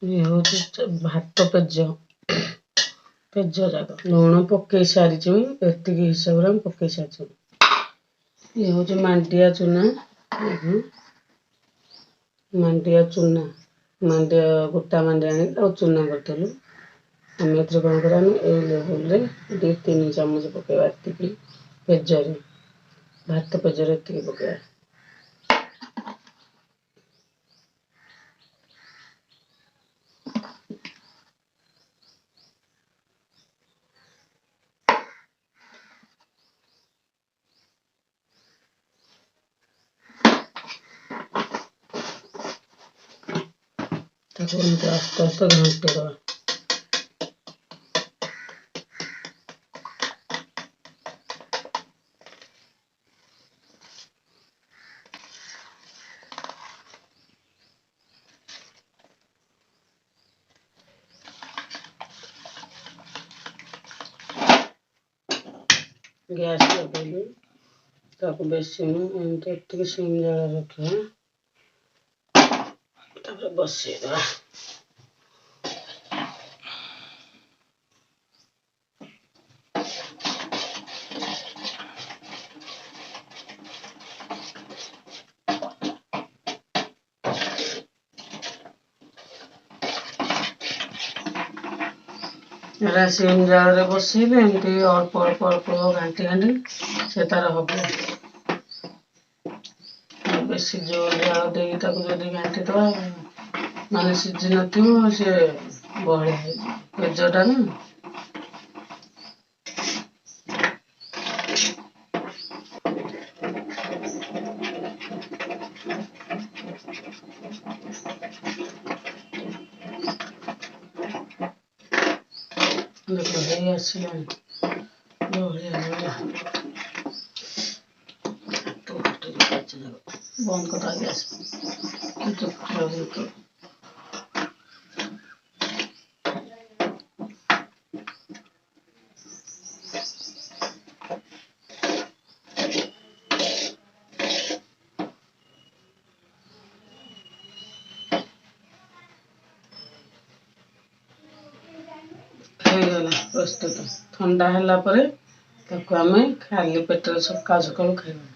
ये हूँ भात पेज पेज जाक लुण पकई सारी एति हिसाब से पकई सारी। ये हूँ मांडिया चूना मांडिया चूना मांडिया गोटा मांडिया आनी चूना करदेलु आम ए कौन करा लेवल 2-3 चामच पकेवा एति पेजर भात पेजर एति पकेवा। आस्ते आस्ते घंटे दवा गैस लगे ताको बेसी एमती सिम जला रखा बसई दवा। सिम जाल बसैले एमती अल्प अल्प अल्प घाटी घाटी से तार हम बेसी जोर जाल दे जदि घाटी दवा माने सीझी न सी बहलिया पेजटा ना देखो हे आसलानी बंद कर गैस प्रस्तुत ठंडा है खाली पेट सका सका खाइबा।